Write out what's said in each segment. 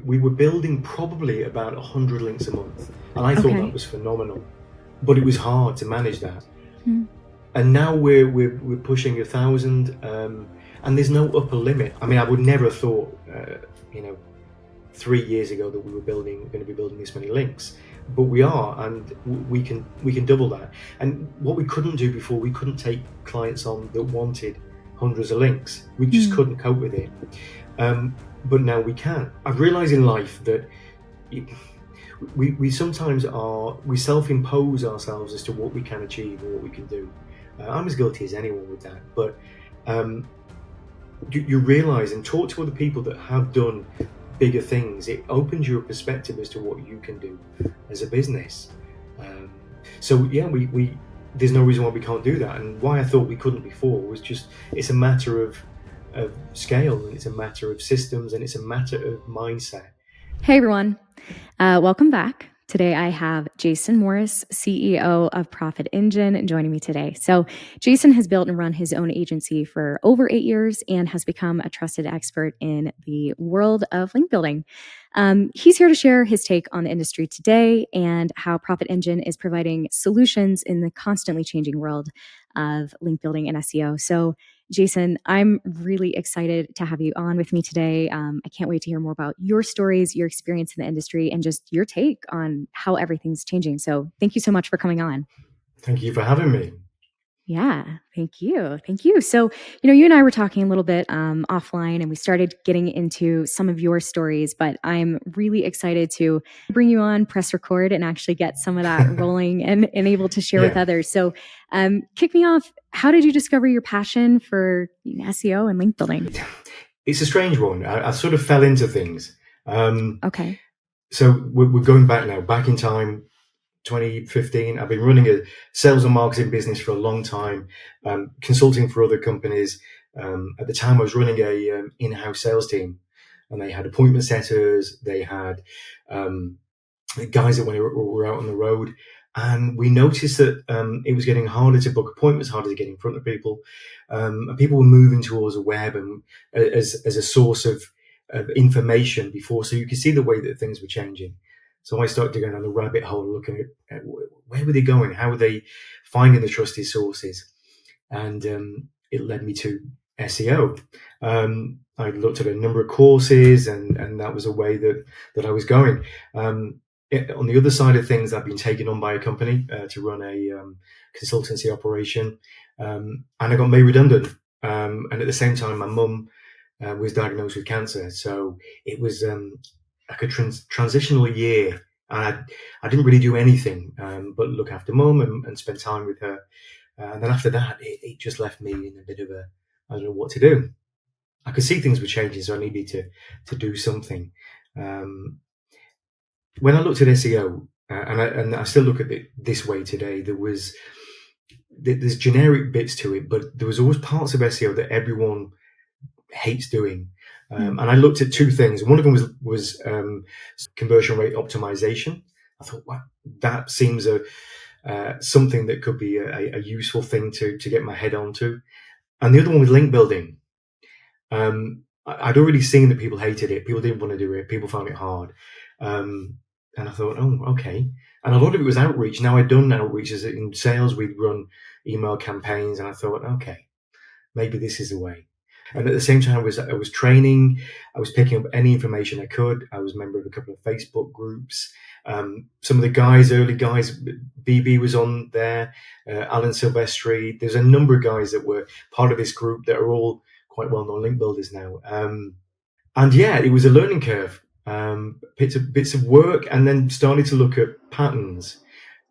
we were building probably about 100 links a month, and I thought that Okay. was phenomenal, but it was hard to manage that. Hmm. And now we're pushing 1,000, and there's no upper limit. I mean, I would never have thought, 3 years ago that we were going to be building this many links, but we are, and we can double that. And what we couldn't do before, we couldn't take clients on that wanted hundreds of links. We just couldn't cope with it. But now we can. I've realized in life that we sometimes we self-impose ourselves as to what we can achieve or what we can do. I'm as guilty as anyone with that, but you realize and talk to other people that have done bigger things. It opens your perspective as to what you can do as a business. So yeah, we there's no reason why we can't do that, and why I thought we couldn't before was just it's a matter of scale, and it's a matter of systems, and it's a matter of mindset. Hey, everyone. Welcome back. Today, I have Jason Morris, CEO of Profit Engine, joining me today. So, Jason has built and run his own agency for over 8 years and has become a trusted expert in the world of link building. He's here to share his take on the industry today and how Profit Engine is providing solutions in the constantly changing world of link building and SEO. So, Jason, I'm really excited to have you on with me today. I can't wait to hear more about your stories, your experience in the industry, and just your take on how everything's changing. So thank you so much for coming on. Thank you for having me. Yeah, thank you. Thank you. So, you and I were talking a little bit offline and we started getting into some of your stories, but I'm really excited to bring you on, press record, and actually get some of that rolling and able to share with Yeah. others. So, kick me off. How did you discover your passion for SEO and link building? It's a strange one. I sort of fell into things. Okay. So we're going back now, back in time, 2015. I've been running a sales and marketing business for a long time, consulting for other companies. At the time, I was running a in-house sales team, and they had appointment setters. They had guys that were out on the road, and we noticed that it was getting harder to book appointments, harder to get in front of people, and people were moving towards the web and as a source of information before, so you could see the way that things were changing. So I started to go down the rabbit hole, looking at where were they going, how were they finding the trusted sources, and it led me to SEO. I looked at a number of courses, and that was a way that I was going. On the other side of things, I've been taken on by a company to run a consultancy operation, and I got made redundant. And at the same time, my mum was diagnosed with cancer, so it was like a transitional year. And I didn't really do anything but look after mum and spend time with her. And then after that, it just left me in a bit of I don't know what to do. I could see things were changing, so I needed to do something. When I looked at SEO, and I still look at it this way today, there's generic bits to it, but there was always parts of SEO that everyone hates doing. And I looked at two things. One of them was conversion rate optimization. I thought, wow, that seems something that could be a useful thing to get my head onto. And the other one was link building. I'd already seen that people hated it. People didn't want to do it. People found it hard. And I thought, oh, okay. And a lot of it was outreach. Now I'd done outreaches in sales. We'd run email campaigns, and I thought, okay, maybe this is the way. And at the same time, I was training. I was picking up any information I could. I was a member of a couple of Facebook groups. Some of the early guys, BB was on there, Alan Silvestri. There's a number of guys that were part of this group that are all quite well-known link builders now. And yeah, it was a learning curve. Bits of work, and then started to look at patterns.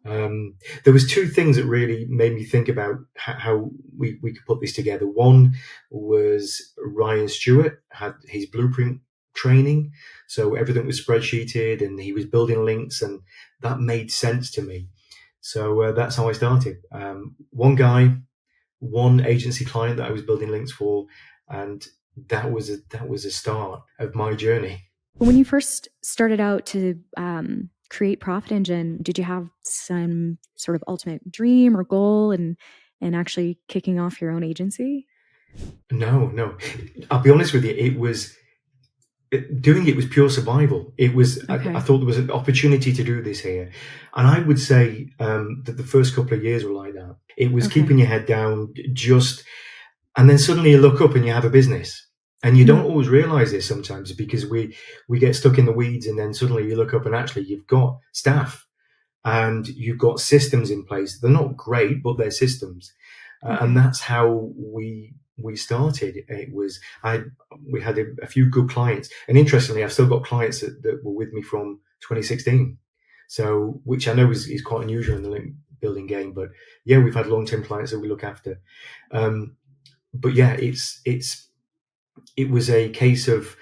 There was two things that really made me think about how we could put this together. One was Ryan Stewart had his blueprint training, so everything was spreadsheeted, and he was building links, and that made sense to me. So that's how I started. One guy, one agency client that I was building links for, and that was a start of my journey. When you first started out to create Profit Engine, did you have some sort of ultimate dream or goal and actually kicking off your own agency? No. I'll be honest with you. doing it was pure survival. It was, Okay. I thought there was an opportunity to do this here. And I would say that the first couple of years were like that. It was Okay. keeping your head down, and then suddenly you look up and you have a business. And you don't always realize this sometimes because we get stuck in the weeds, and then suddenly you look up and actually you've got staff and you've got systems in place. They're not great, but they're systems. And that's how we started. We had a few good clients, and interestingly, I've still got clients that were with me from 2016. So, which I know is quite unusual in the link building game, but yeah, we've had long term clients that we look after. But yeah, it was a case of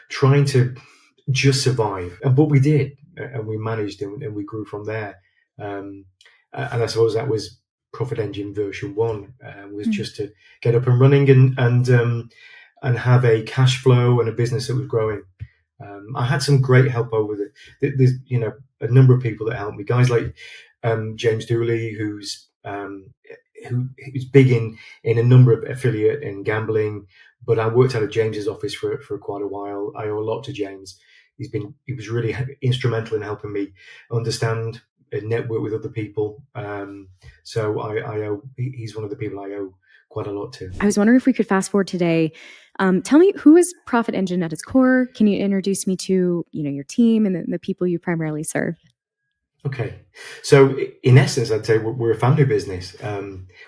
trying to just survive, but we did, and we managed, and we grew from there. Um, and I suppose that was Profit Engine version 1, was just to get up and running and have a cash flow and a business that was growing. I had some great help over there's a number of people that helped me, guys like James Dooley, who's big in a number of affiliate and gambling. But I worked out of James's office for quite a while. I owe a lot to James. He was really instrumental in helping me understand and network with other people. So he's one of the people I owe quite a lot to. I was wondering if we could fast forward today. Tell me, who is Profit Engine at its core? Can you introduce me to your team and the people you primarily serve? Okay, so in essence, I'd say we're a family business,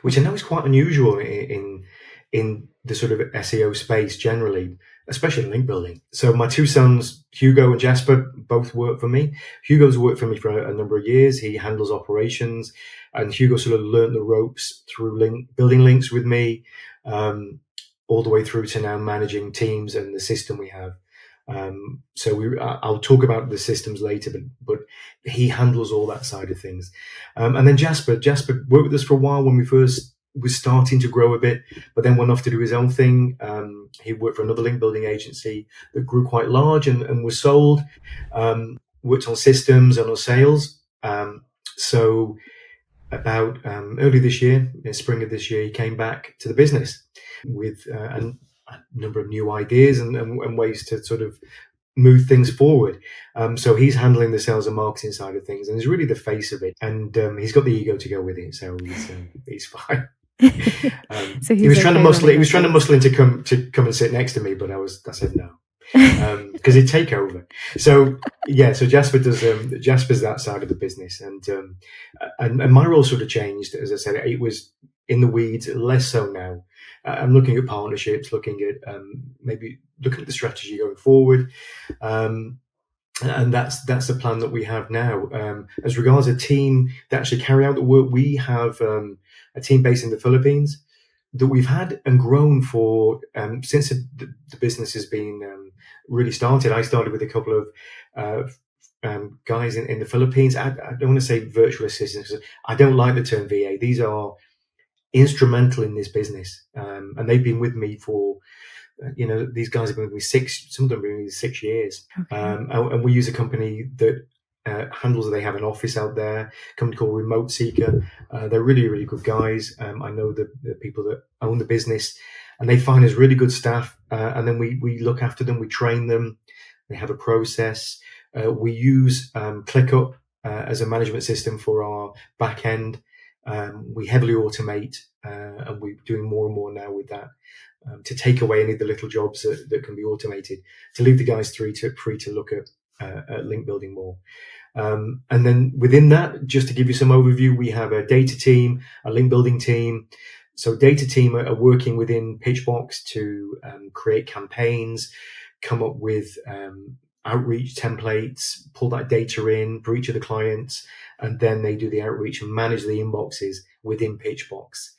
which I know is quite unusual in the sort of SEO space generally, especially in link building. So my two sons, Hugo and Jasper, both work for me. Hugo's worked for me for a number of years. He handles operations, and Hugo sort of learned the ropes through building links with me, all the way through to now managing teams and the system we have. So I'll talk about the systems later, but he handles all that side of things. And then Jasper worked with us for a while when we first was starting to grow a bit, but then went off to do his own thing. He worked for another link building agency that grew quite large and was sold. Worked on systems and on sales. So about early this year, in spring of this year, he came back to the business with a number of new ideas and ways to sort of move things forward. So he's handling the sales and marketing side of things, and he's really the face of it. And he's got the ego to go with it, so he's fine. So he was trying to muscle. He was trying to things. muscle in to come and sit next to me, but I said no. Because he'd take over. So yeah, so Jasper's that side of the business, and my role sort of changed. As I said, it was in the weeds, less so now. I'm looking at partnerships, looking at maybe looking at the strategy going forward, and that's the plan that we have now. As regards a team that actually carry out the work, we have a team based in the Philippines that we've had and grown for since the business has been really started. I started with a couple of guys in the Philippines. I don't want to say virtual assistants because I don't like the term VA. These are instrumental in this business, and they've been with me for these guys have been with me some of them have been with me 6 years. Okay. And we use a company that handles. They have an office out there, a company called Remote Seeker. They're really, really good guys. I know the people that own the business, and they find us really good staff. And then we look after them, we train them. They have a process. We use ClickUp as a management system for our back end. We heavily automate, and we're doing more and more now with that. To take away any of the little jobs that can be automated, to leave the guys free to look at link building more. And then within that, just to give you some overview, we have a data team, a link building team. So data team are working within Pitchbox to create campaigns, come up with outreach templates, pull that data in for each of the clients, and then they do the outreach and manage the inboxes within Pitchbox.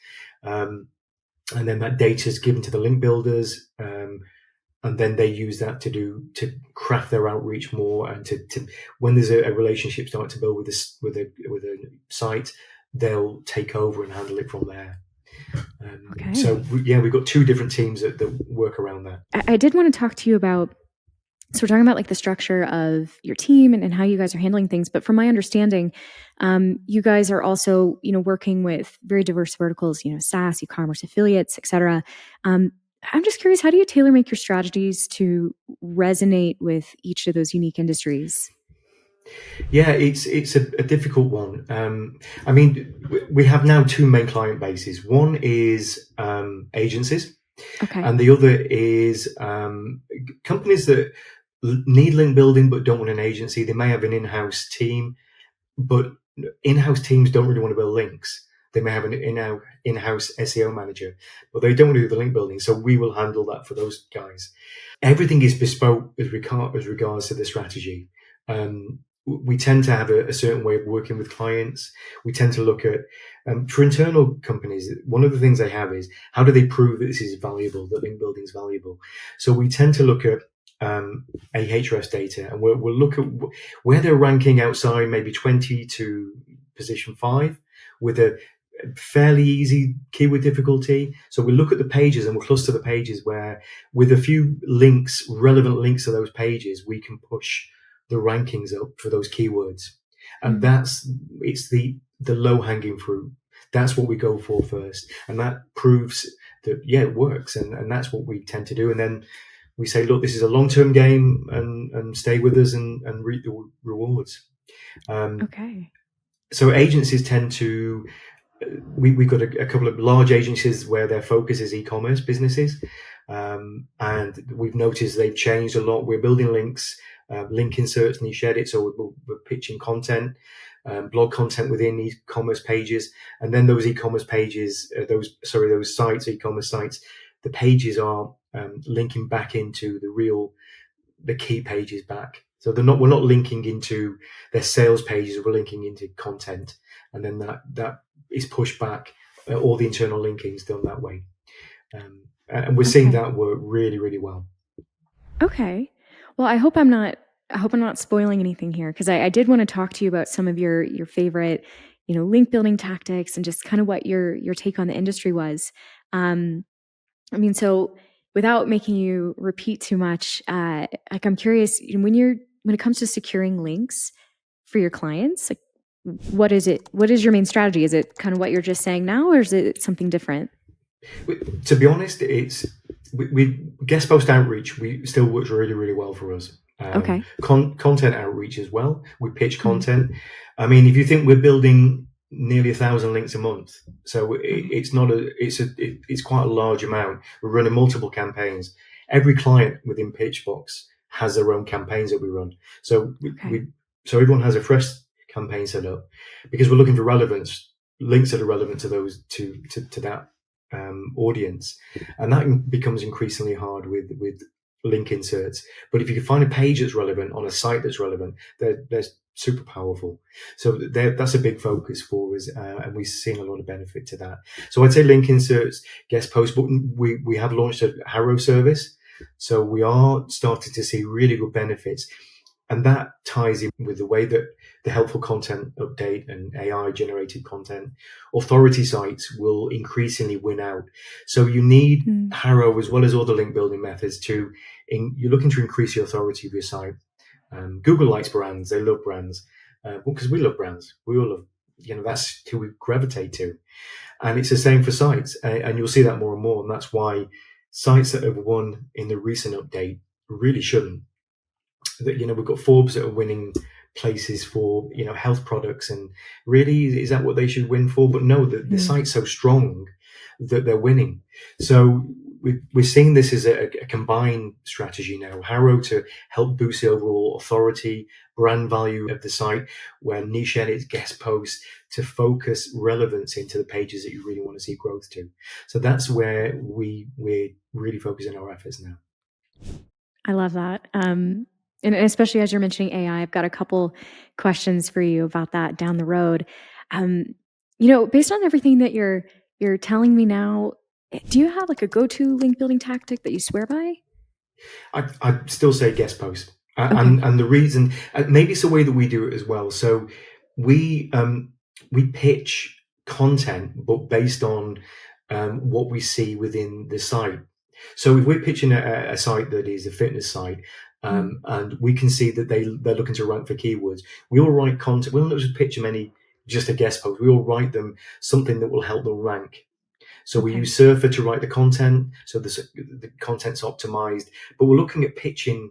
And then that data is given to the link builders, and then they use that to craft their outreach more, and to when there's a relationship starting to build with a site, they'll take over and handle it from there. Okay. So we've got two different teams that work around that. I did want to talk to you about. So we're talking about like the structure of your team and how you guys are handling things. But from my understanding, you guys are also, working with very diverse verticals, SaaS, e-commerce, affiliates, et cetera. I'm just curious, how do you tailor make your strategies to resonate with each of those unique industries? Yeah, it's a difficult one. I mean, we have now two main client bases. One is agencies, Okay. and the other is companies that need link building but don't want an agency. They may have an in-house team, but in-house teams don't really want to build links. They may have an in-house SEO manager, but they don't want to do the link building. So we will handle that for those guys. Everything is bespoke as regards to the strategy. We tend to have a certain way of working with clients. We tend to look at, for internal companies, one of the things they have is how do they prove that this is valuable, that link building is valuable. So we tend to look at Ahrefs data, and we'll look at where they're ranking outside maybe 20 to position 5 with a fairly easy keyword difficulty. So we look at the pages and we'll cluster the pages where, with a few links, relevant links to those pages, we can push the rankings up for those keywords. And Mm. it's the low hanging fruit. That's what we go for first. And that proves that, yeah, it works. And that's what we tend to do. And then we say, look, this is a long term game, and stay with us and reap the rewards. Um, Okay. so agencies tend to, we've got a couple of large agencies where their focus is e-commerce businesses, and we've noticed they've changed a lot. We're building links, link inserts, niche edits, so we're pitching content, blog content within e-commerce pages, and then those e-commerce pages, those sites, e-commerce sites, the pages are linking back into the key pages back. So we're not linking into their sales pages, we're linking into content, and then that is pushed back. All the internal linking is done that way, and we're seeing Okay. that work really, really well. Okay. Well, I hope I'm not spoiling anything here, because I did want to talk to you about some of your favorite, link building tactics and just kind of what your take on the industry was. Um, I mean, so without making you repeat too much, like I'm curious, when it comes to securing links for your clients, like what is it? What is your main strategy? Is it kind of what you're just saying now, or is it something different? To be honest, we guest post outreach. We still works really, really well for us. Okay. Content outreach as well. We pitch Mm, content. I mean, if you think we're building nearly 1,000 links a month, so mm, it's quite a large amount. We're running multiple campaigns. Every client within Pitchbox has their own campaigns that we run. So okay. so everyone has a fresh campaign set up because we're looking for relevance, links that are relevant to those to that audience, and that becomes increasingly hard with link inserts. But if you can find a page that's relevant on a site that's relevant, they're super powerful. So that's a big focus for us, and we're seeing a lot of benefit to that. So I'd say link inserts, guest posts, but we have launched a Harrow service, so we are starting to see really good benefits, and that ties in with the way that the helpful content update and AI generated content, authority sites will increasingly win out. So you need Mm, Harrow as well as other link building methods you're looking to increase the authority of your site. Google likes brands; they love brands, because we love brands. We all love, that's who we gravitate to, and it's the same for sites, and you'll see that more and more, and that's why sites that have won in the recent update really shouldn't. That, we've got Forbes that are winning places for, health products, and really, is that what they should win for? But no, the mm. site's so strong that they're winning. So we're seeing this as a combined strategy now. Harrow to help boost the overall authority, brand value of the site, where niche edits, guest posts to focus relevance into the pages that you really want to see growth to. So that's where we're really focusing our efforts now. I love that. And especially as you're mentioning AI, I've got a couple questions for you about that down the road. Um, based on everything that you're telling me now, do you have like a go-to link building tactic that you swear by? I'd still say guest post, Okay. and the reason, maybe it's the way that we do it as well. So we we pitch content, but based on what we see within the site. So if we're pitching a site that is a fitness site, Mm, and we can see that they're looking to rank for keywords, we will write content. We'll not just pitch them just a guest post. We will write them something that will help them rank. So we use Surfer to write the content, so the content's optimized. But we're looking at pitching.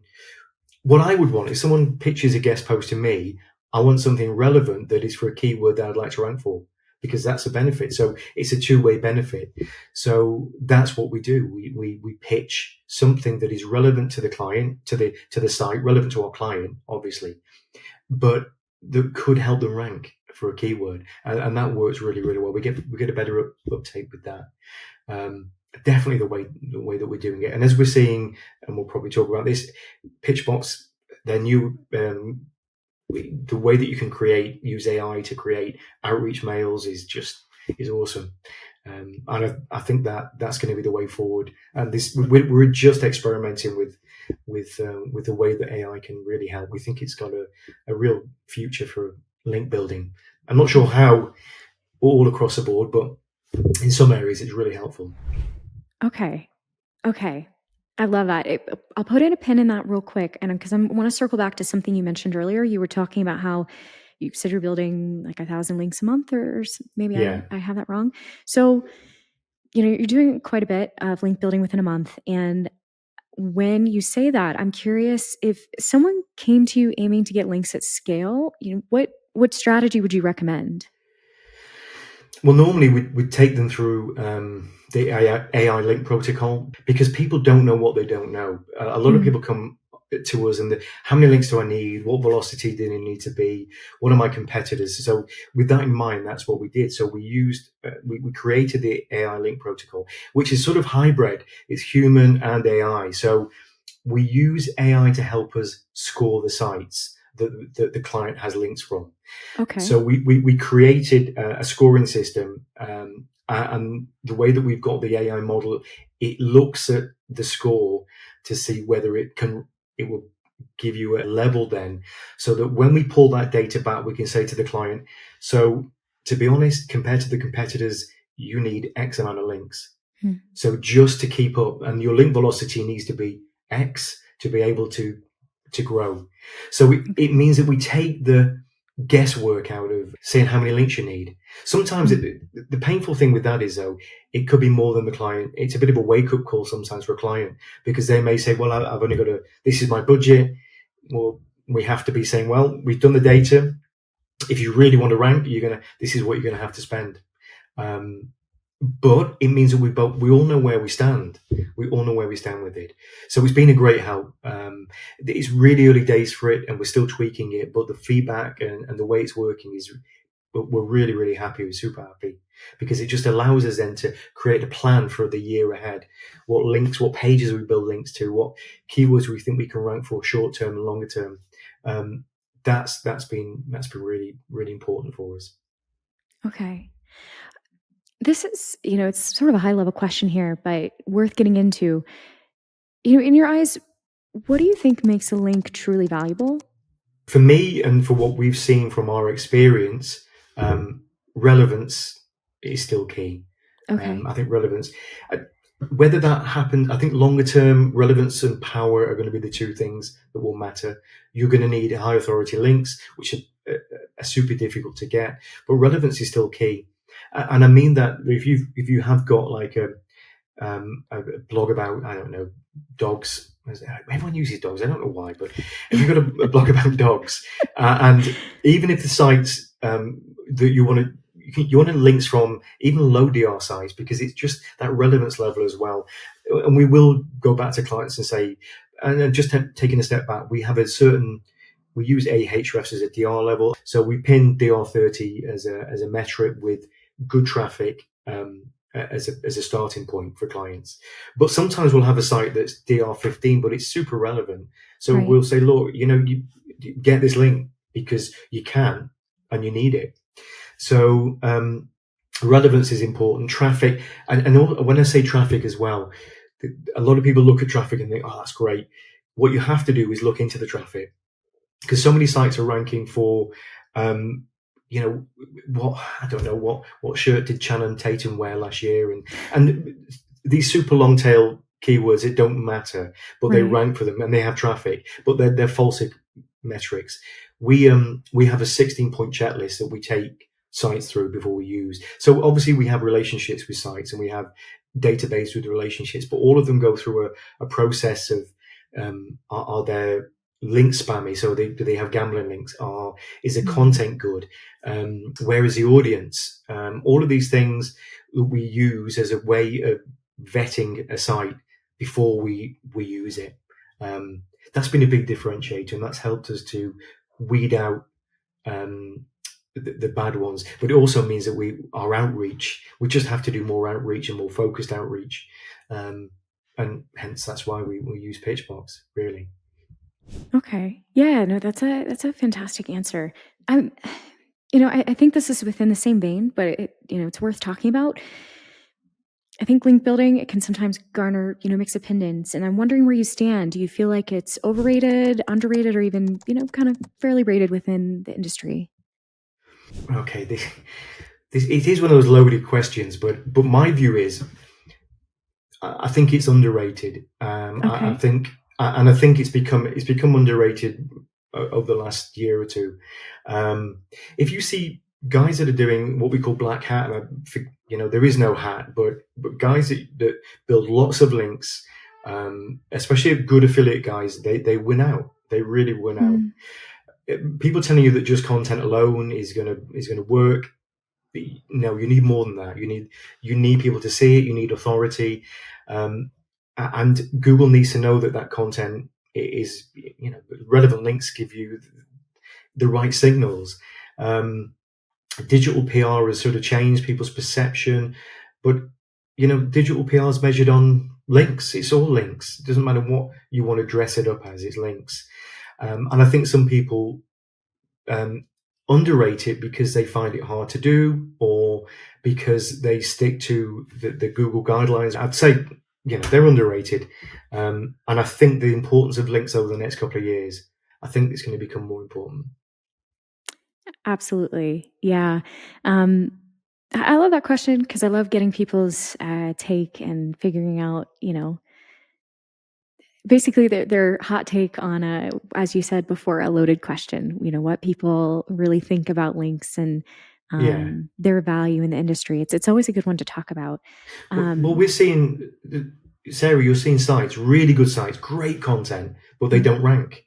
What I would want, if someone pitches a guest post to me, I want something relevant that is for a keyword that I'd like to rank for, because that's a benefit. So it's a two-way benefit. So that's what we do. We pitch something that is relevant to the client, to the site, relevant to our client, obviously, but that could help them rank for a keyword, and that works really, really well. We get a better uptake with that. Definitely the way that we're doing it. And as we're seeing, and we'll probably talk about this, Pitchbox, their new the way that you can use AI to create outreach mails is awesome. And I think that's going to be the way forward. And we're just experimenting with the way that AI can really help. We think it's got a real future for link building. I'm not sure how all across the board, but in some areas it's really helpful. Okay. I love that. I'll put in a pin in that real quick, and because I want to circle back to something you mentioned earlier. You were talking about how you said you're building like 1,000 links a month, or maybe Yeah. I have that wrong. So, you're doing quite a bit of link building within a month. And when you say that, I'm curious, if someone came to you aiming to get links at scale, what strategy would you recommend? Well, normally we'd take them through the AI link protocol, because people don't know what they don't know. A lot of people come to us and how many links do I need? What velocity do they need to be? What are my competitors? So with that in mind, that's what we did. So we created the AI link protocol, which is sort of hybrid. It's human and AI. So we use AI to help us score the sites that the client has links from. Okay. So we created a scoring system, and the way that we've got the AI model, it looks at the score to see whether it will give you a level then, so that when we pull that data back, we can say to the client, so to be honest, compared to the competitors, you need X amount of links. So just to keep up, and your link velocity needs to be X to be able to grow. So it means that we take the guesswork out of saying how many links you need. Sometimes the painful thing with that is, though, it could be more than the client. It's a bit of a wake-up call sometimes for a client, because they may say, well, I've only got this is my budget. Well, we have to be saying, well, we've done the data. If you really want to rank, this is what you're going to have to spend. But it means that we all know where we stand. We all know where we stand with it. So it's been a great help. It's really early days for it, and we're still tweaking it. But the feedback and the way it's working we're really, really happy. We're super happy, because it just allows us then to create a plan for the year ahead. What links, what pages we build links to, what keywords we think we can rank for short term and longer term. That's been really, really important for us. Okay. This is, it's sort of a high level question here, but worth getting into. In your eyes, what do you think makes a link truly valuable? For me, and for what we've seen from our experience, relevance is still key. Okay. I think relevance, whether that happens, I think longer term, relevance and power are going to be the two things that will matter. You're going to need high authority links, which are super difficult to get, but relevance is still key. And I mean that if you have got like a blog about, I don't know, dogs. Everyone uses dogs. I don't know why, but if you've got a blog about dogs, and even if the sites that you want links from even low DR sites, because it's just that relevance level as well. And we will go back to clients and say, and just taking a step back, we use Ahrefs as a DR level. So we pin DR30 as a metric with good traffic as a starting point for clients. But sometimes we'll have a site that's DR15, but it's super relevant. So we'll say, look, you get this link because you can and you need it. So relevance is important. Traffic, and when I say traffic as well, a lot of people look at traffic and think, oh, that's great. What you have to do is look into the traffic, because so many sites are ranking for I don't know what shirt did Channing Tatum wear last year, and these super long tail keywords, it don't matter, but they rank for them and they have traffic, but they're false metrics. We have a 16-point checklist that we take sites through before we use. So obviously we have relationships with sites and we have database with relationships, but all of them go through a process of are their links spammy? So do they have gambling links? Is the content good? Where is the audience? All of these things that we use as a way of vetting a site before we use it. That's been a big differentiator, and that's helped us to weed out um, the bad ones. But it also means that our outreach, we just have to do more outreach and more focused outreach, and hence that's why we use Pitchbox, really. Okay. Yeah, no, that's a fantastic answer. I'm, I think this is within the same vein, but it's worth talking about. I think link building, it can sometimes garner, mixed opinions. And I'm wondering where you stand. Do you feel like it's overrated, underrated, or even, kind of fairly rated within the industry? Okay, this it is one of those loaded questions, but my view is, I think it's underrated. I Okay. think, and I think it's become underrated over the last year or two. If you see guys that are doing what we call black hat, and there is no hat, but guys that build lots of links, especially good affiliate guys, they win out. They really win out. Mm. People telling you that just content alone is gonna work. No, you need more than that. You need people to see it. You need authority, and Google needs to know that content is, relevant links give you the right signals. Digital PR has sort of changed people's perception, but digital PR is measured on links. It's all links. It doesn't matter what you want to dress it up as. It's links, and I think some people um, underrate it because they find it hard to do, or because they stick to the Google guidelines. I'd say they're underrated, and I think the importance of links over the next couple of years, I think it's going to become more important. Absolutely. Yeah. Um, I love that question because I love getting people's take and figuring out, basically their hot take on as you said before, a loaded question. What people really think about links and Yeah. their value in the industry. It's always a good one to talk about. Well, we're seeing, Sarah, you're seeing sites, really good sites, great content, but they Mhm. don't rank.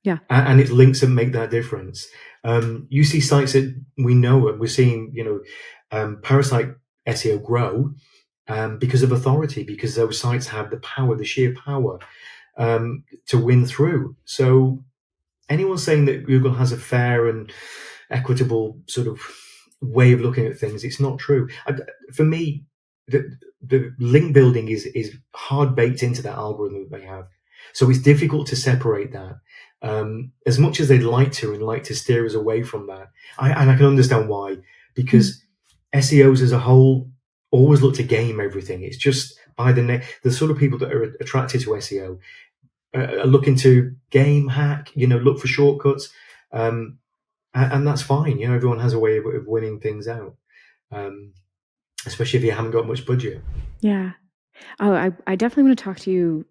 Yeah. And it's links that make that difference. You see sites that we know, we're seeing, parasite SEO grow because of authority, because those sites have the power, the sheer power to win through. So anyone saying that Google has a fair and equitable sort of way of looking at things, it's not true. For me, the link building is hard baked into that algorithm that they have. So it's difficult to separate that. As much as they'd like to and like to steer us away from that, and I can understand why, Mm. because SEOs as a whole always look to game everything. It's just by the sort of people that are attracted to SEO are looking to game hack, look for shortcuts, um, and that's fine. Everyone has a way of winning things out, um, especially if you haven't got much budget. Yeah. Oh, I definitely want to talk to you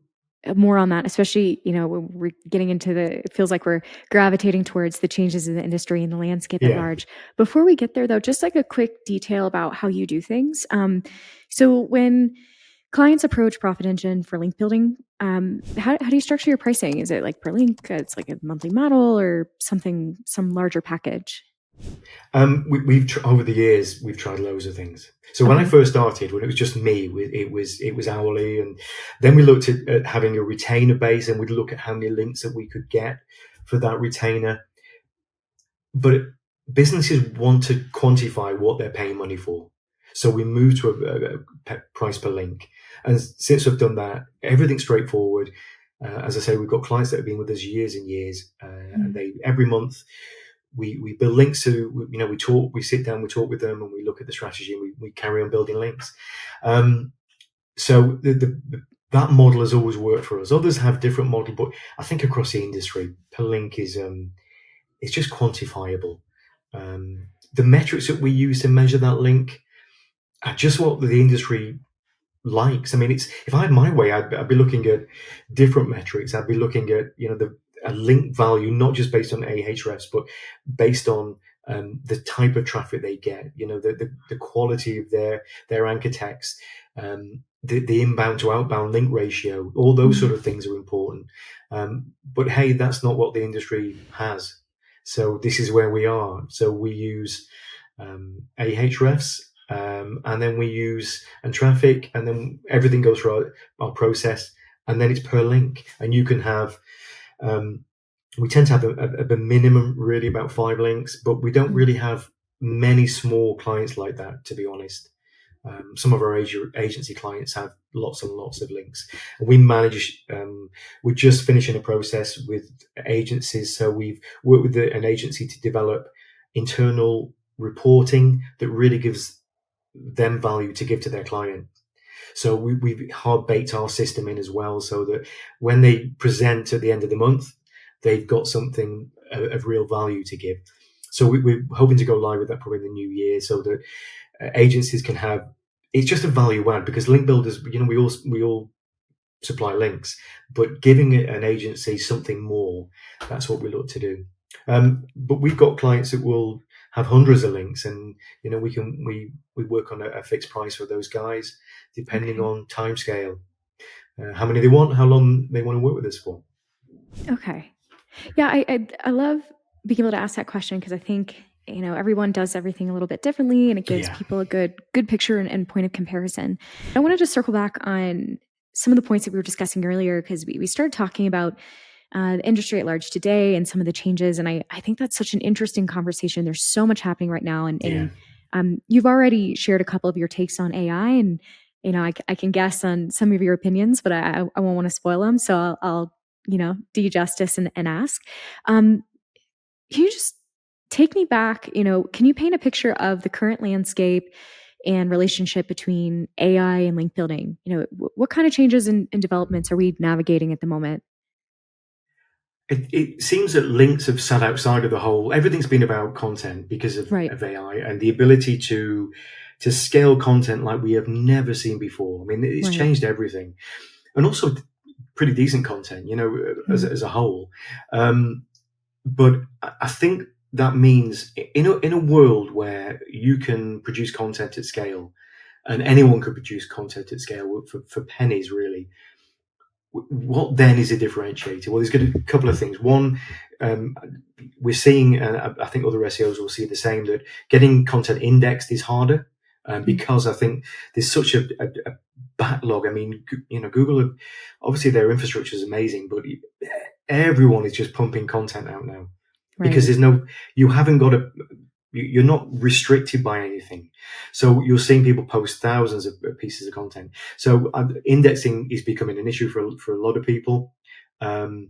more on that, especially, when we're getting into it feels like we're gravitating towards the changes in the industry and the landscape at Yeah. large. Before we get there, though, just like a quick detail about how you do things. So when clients approach Profit Engine for link building, how do you structure your pricing? Is it like per link? It's like a monthly model or some larger package? We've over the years we've tried loads of things. So when I Okay. first started, when it was just me, it was hourly, and then we looked at having a retainer base, and we'd look at how many links that we could get for that retainer. But businesses want to quantify what they're paying money for, so we moved to a price per link. And since we've done that, everything's straightforward. As I say, we've got clients that have been with us years and years, and Mm. they every month we build links to, we talk, we sit down, we talk with them, and we look at the strategy, and we carry on building links. So that model has always worked for us. Others have different model, but I think across the industry, per link is it's just quantifiable. The metrics that we use to measure that link are just what the industry likes. I mean, if I had my way, I'd be looking at different metrics. I'd be looking at a link value, not just based on Ahrefs, but based on the type of traffic they get, the quality of their anchor text, the inbound to outbound link ratio, all those sort of things are important. But hey, that's not what the industry has. So this is where we are. So we use Ahrefs, and then we use and traffic, and then everything goes through our process, and then it's per link, and you can have. We tend to have a minimum really about 5 links, but we don't really have many small clients like that, to be honest. Some of our agency clients have lots and lots of links. And we manage, we're just finishing a process with agencies. So we've worked with an agency to develop internal reporting that really gives them value to give to their client. So we've hard baked our system in as well, so that when they present at the end of the month, they've got something of real value to give. So we're hoping to go live with that probably in the new year, so that agencies can have. It's just a value add, because link builders, we all supply links, but giving an agency something more, that's what we look to do. But we've got clients that will have hundreds of links, and we work on a fixed price for those guys, depending on timescale, how many they want, how long they want to work with us for. Okay. Yeah, I love being able to ask that question, because I think everyone does everything a little bit differently, and it gives people a good picture and point of comparison. I want to just circle back on some of the points that we were discussing earlier, because we started talking about the industry at large today and some of the changes, and I think that's such an interesting conversation. There's so much happening right now, and you've already shared a couple of your takes on AI, and I can guess on some of your opinions, but I won't want to spoil them, so I'll do you justice and ask. Can you just take me back? Can you paint a picture of the current landscape and relationship between AI and link building? What kind of changes and developments are we navigating at the moment? It seems that links have sat outside of the whole. Everything's been about content because of AI and the ability to scale content like we have never seen before. I mean, it's changed everything, and also pretty decent content, as a whole. But I think that means in a world where you can produce content at scale, and anyone could produce content at scale for pennies, really. What then is a differentiator? Well, there's going to be a couple of things. One, we're seeing, and I think other SEOs will see the same, that getting content indexed is harder, because I think there's such a backlog. I mean, Google, obviously their infrastructure is amazing, but everyone is just pumping content out now, because you haven't got you're not restricted by anything. So you're seeing people post thousands of pieces of content. So indexing is becoming an issue for a lot of people. And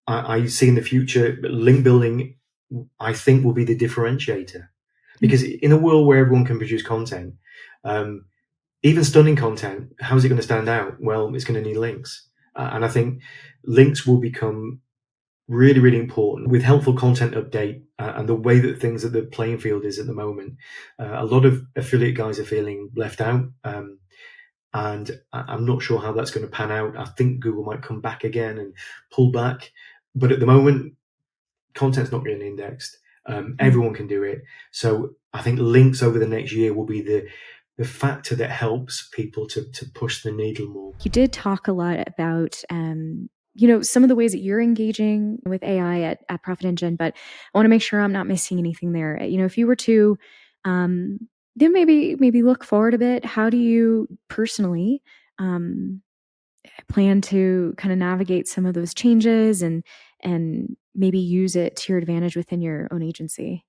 I see in the future, link building, I think, will be the differentiator, because in a world where everyone can produce content, even stunning content, how is it going to stand out? Well, it's going to need links. And I think links will become really, really important with helpful content update, and the way that things at the playing field is at the moment. A lot of affiliate guys are feeling left out, and I'm not sure how that's going to pan out. I think Google might come back again and pull back, but at the moment, content's not getting indexed. Everyone can do it. So I think links over the next year will be the factor that helps people to push the needle more. You did talk a lot about some of the ways that you're engaging with AI at Profit Engine, but I want to make sure I'm not missing anything there. If you were to then maybe look forward a bit, how do you personally plan to kind of navigate some of those changes and maybe use it to your advantage within your own agency?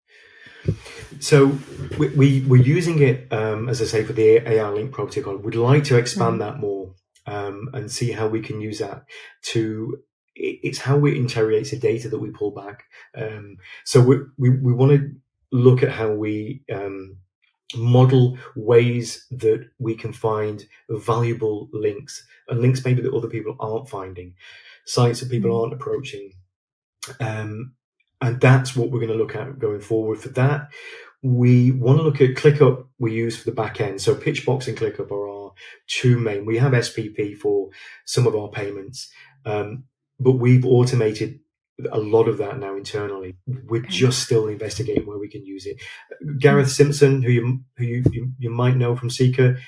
So we're using it, as I say, for the AI link protocol. We'd like to expand that more, and see how we can use that it's how it interrogates the data that we pull back. So we want to look at how we model ways that we can find valuable links, and links maybe that other people aren't finding, sites that people aren't approaching. And that's what we're going to look at going forward. For that, we want to look at ClickUp we use for the back end. So Pitchbox and ClickUp are our two main. We have SPP for some of our payments, but we've automated a lot of that now internally. We're Okay. just still investigating where we can use it. Gareth Simpson, who you might know from Seeker,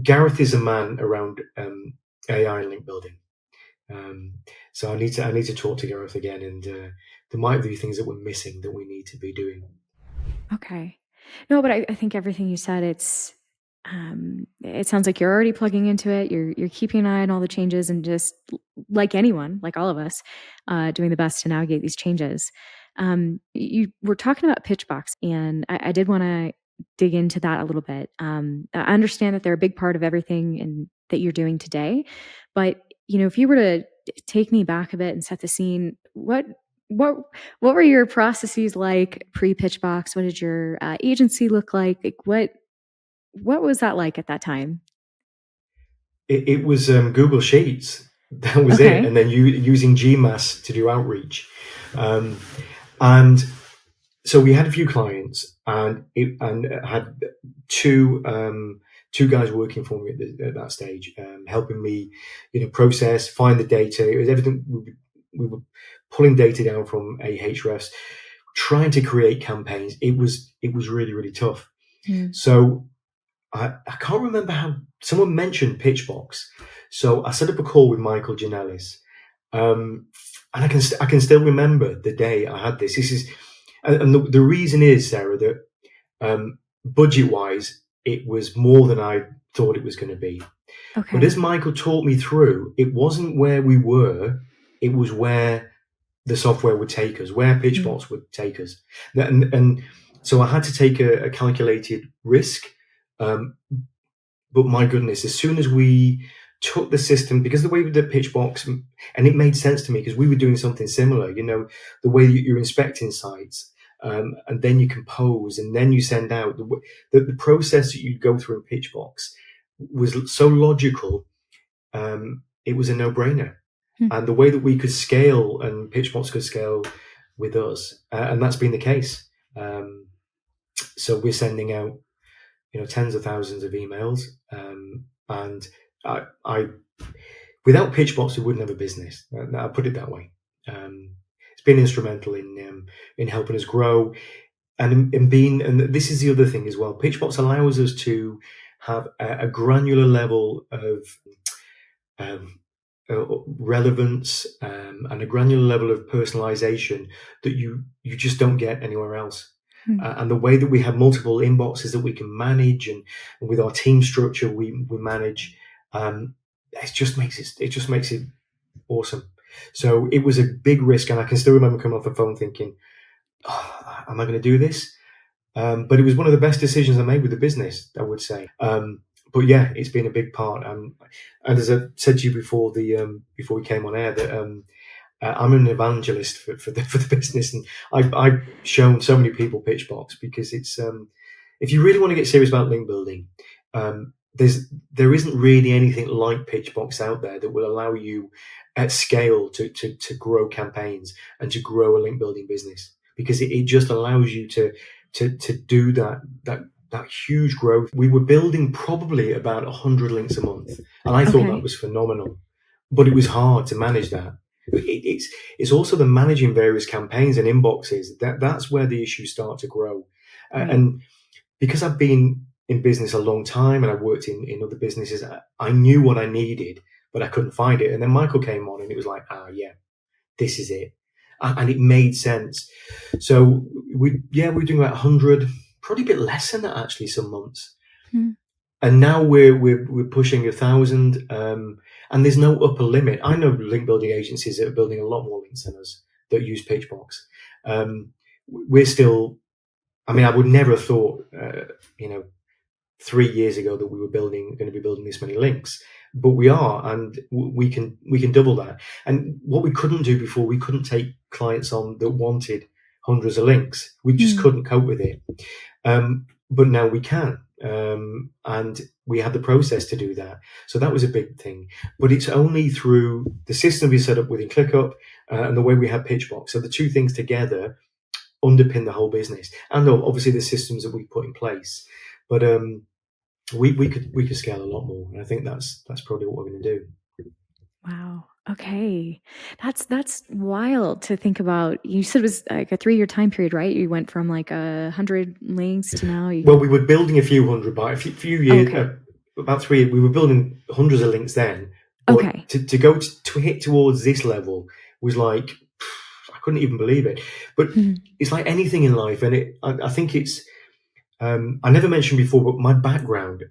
Gareth is a man around AI and link building. So I need to talk to Gareth again, and there might be things that we're missing that we need to be doing. Okay. No, but I think everything you said, it sounds like you're already plugging into it. You're keeping an eye on all the changes and just like anyone, like all of us, doing the best to navigate these changes. You were talking about Pitchbox, and I did want to dig into that a little bit. I understand that they're a big part of everything and that you're doing today, but if you were to take me back a bit and set the scene, what what were your processes like pre-Pitchbox? What did your agency look like? Like what was that like at that time? It was Google Sheets. That was it, Okay. and then using GMass to do outreach, um, and so we had a few clients, and had two guys working for me at that stage, helping me, process, find the data. It was everything. We were pulling data down from Ahrefs, trying to create campaigns. It was really, really tough. Mm. So I can't remember how someone mentioned Pitchbox. So I set up a call with Michael Janellis, and I can still remember the day I had this. This is, and the reason is, Sarah, that budget wise, it was more than I thought it was going to be. But Okay. as Michael taught me through, it wasn't where we were; it was where the software would take us, where Mm. Pitchbox would take us, and so I had to take a calculated risk. Um, but my goodness, as soon as we took the system, because the way with the Pitchbox, and it made sense to me because we were doing something similar, the way you're inspecting sites, and then you compose, and then you send out the process that you go through in Pitchbox was so logical. It was a no-brainer, Mm. and the way that we could scale and Pitchbox could scale with us, and that's been the case. So we're sending out tens of thousands of emails, and I without Pitchbox we wouldn't have a business. I'll put it that way. It's been instrumental in helping us grow, and in being, and this is the other thing as well. Pitchbox allows us to have a granular level of um, relevance, and a granular level of personalization that you just don't get anywhere else. Mm. And the way that we have multiple inboxes that we can manage, and with our team structure we manage, it just makes it awesome. So it was a big risk, and I can still remember coming off the phone thinking, oh, am I going to do this? But it was one of the best decisions I made with the business, I would say. But yeah, it's been a big part. And as I said to you before we came on air, that I'm an evangelist for the business, and I've shown so many people Pitchbox because it's if you really want to get serious about link building, there isn't really anything like Pitchbox out there that will allow you at scale to grow campaigns and to grow a link building business, because it just allows you to do that huge growth. We were building probably about 100 links a month, and I thought that Okay. was phenomenal, but it was hard to manage that. It's also the managing various campaigns and inboxes that's where the issues start to grow. Right. And because I've been in business a long time and I've worked in other businesses, I knew what I needed, but I couldn't find it. And then Michael came on, and it was like, yeah, this is it, and it made sense. So we're doing about 100, probably a bit less than that actually, some months. Mm. And now we're pushing 1,000, and there's no upper limit. I know link building agencies that are building a lot more links than us that use Pitchbox. We're still. I mean, I would never have thought, 3 years ago that we were going to be building this many links, but we are, and we can double that. And what we couldn't do before, we couldn't take clients on that wanted hundreds of links. We just Mm. couldn't cope with it. But now we can, and we have the process to do that. So that was a big thing. But it's only through the system we set up within ClickUp, and the way we have Pitchbox. So the two things together underpin the whole business, and obviously the systems that we put in place. But we could scale a lot more, and I think that's probably what we're going to do. Wow. Okay. That's wild to think about. You said it was like a 3-year time period, right? You went from like 100 links to now you Well, we were building a few hundred by a few years, okay. about 3 years. We were building hundreds of links then, but Okay. to go to hit towards this level was like, I couldn't even believe it. But Mhm. it's like anything in life, and I think it's. I never mentioned before, but my background.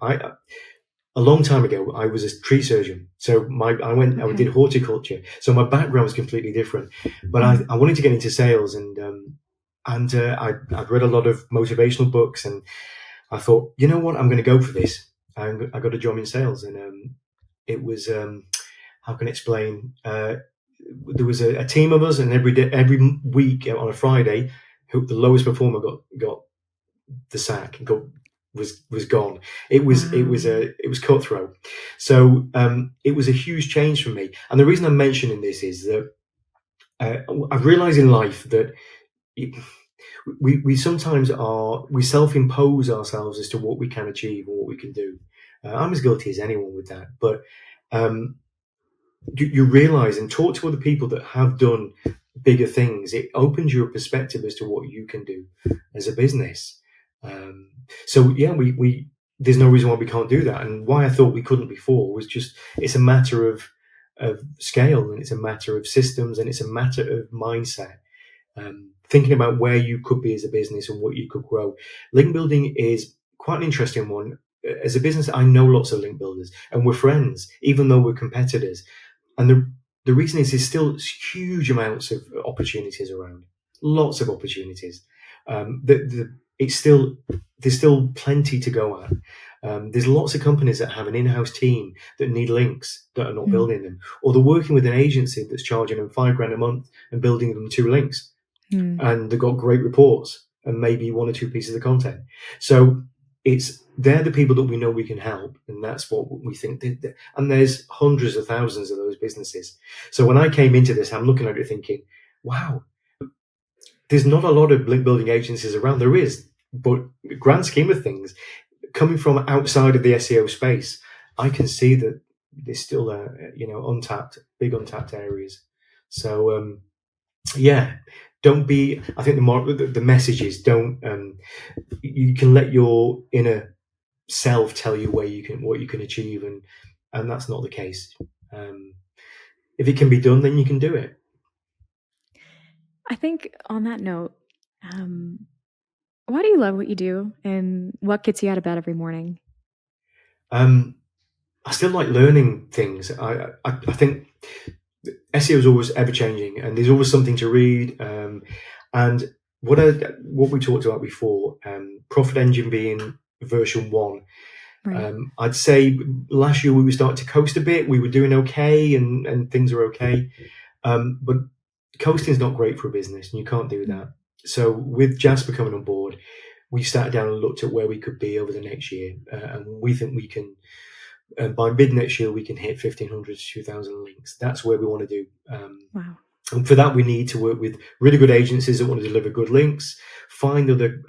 A long time ago, I was a tree surgeon. So I did Okay. horticulture. So my background was completely different. But Mhm. I wanted to get into sales, and I'd read a lot of motivational books, and I thought, you know what, I'm going to go for this. I got a job in sales, and it was how can I explain? There was a team of us, and every week on a Friday, the lowest performer got the sack and was gone. Wow. It was cutthroat. So it was a huge change for me. And the reason I'm mentioning this is that I've realised in life that it, we sometimes we self-impose ourselves as to what we can achieve or what we can do. I'm as guilty as anyone with that, but um, you realize and talk to other people that have done bigger things. It opens your perspective as to what you can do as a business. Um, so yeah, we there's no reason why we can't do that, and why I thought we couldn't before was just it's a matter of scale, and it's a matter of systems, and it's a matter of mindset. Thinking about where you could be as a business and what you could grow. Link building is quite an interesting one. As a business, I know lots of link builders, and we're friends, even though we're competitors. And the reason is there's still huge amounts of opportunities around, lots of opportunities. It's still there's still plenty to go at. There's lots of companies that have an in-house team that need links that are not Mm. building them, or they're working with an agency that's charging them $5,000 a month and building them 2 links, Mm. and they've got great reports and maybe one or two pieces of content. So they're the people that we know we can help, and that's what we think. And there's hundreds of thousands of those businesses. So when I came into this, I'm looking at it thinking, wow, there's not a lot of link building agencies around. There is, but grand scheme of things, coming from outside of the SEO space, I can see that there's still big untapped areas. So yeah, don't be. I think the message is don't. You can let your inner self tell you what you can achieve, and that's not the case. Um, if it can be done, then you can do it. I think on that note, um, why do you love what you do and what gets you out of bed every morning? Um, I still like learning things. I think SEO is always ever changing, and there's always something to read. And what we talked about before, Profit Engine being version 1. Right. I'd say last year we were starting to coast a bit. We were doing okay, and things are okay. But coasting is not great for a business, and you can't do Mm. that. So with Jasper coming on board, we sat down and looked at where we could be over the next year, and we think we can. By mid next year, we can hit 1,500 to 2,000 links. That's where we want to do. Wow. And for that, we need to work with really good agencies that want to deliver good links. Find other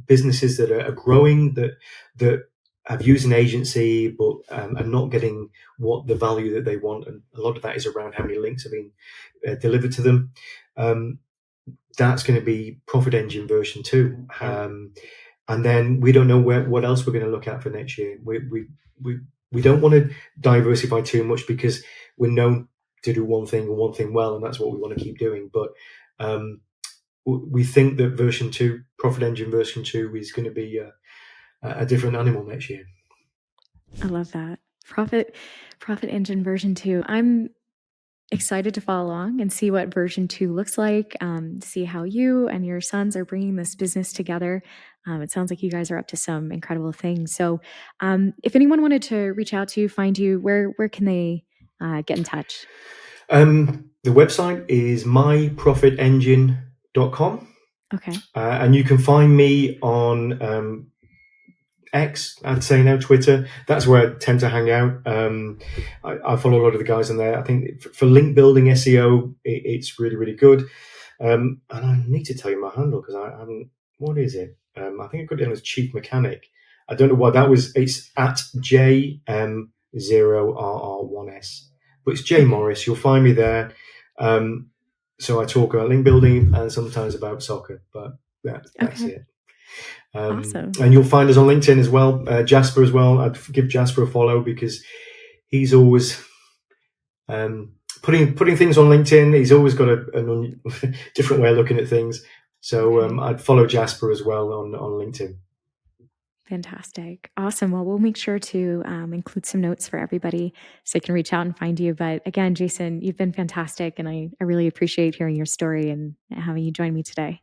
businesses that are growing that have used an agency but are not getting what the value that they want. And a lot of that is around how many links are being delivered to them. Um, that's going to be Profit Engine version 2. And then we don't know what else we're going to look at for next year. We don't want to diversify too much because we're known to do one thing and one thing well, and that's what we want to keep doing. But um, we think that version 2, Profit Engine version 2, is going to be a different animal next year. I love that. Profit Engine version 2. I'm excited to follow along and see what version 2 looks like, see how you and your sons are bringing this business together. It sounds like you guys are up to some incredible things. So, if anyone wanted to reach out to you, find you, where can they get in touch? The website is myprofitengine.com, Okay. and you can find me on X, I'd say now, Twitter. That's where I tend to hang out. I follow a lot of the guys on there. I think for link building SEO, it's really, really good. And I need to tell you my handle because I haven't. What is it? I think I got it down as Chief Mechanic. I don't know why that was. It's at JM0RR1S. but it's Jay Morris. You'll find me there. So I talk about link building and sometimes about soccer, but that's Okay. it. Awesome. And you'll find us on LinkedIn as well. Jasper as well. I'd give Jasper a follow because he's always putting things on LinkedIn. He's always got a different way of looking at things. So Okay. I'd follow Jasper as well on LinkedIn. Fantastic. Awesome. Well, we'll make sure to include some notes for everybody so they can reach out and find you. But again, Jason, you've been fantastic. And I really appreciate hearing your story and having you join me today.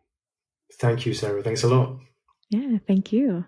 Thank you, Sarah. Thanks a lot. Yeah, thank you.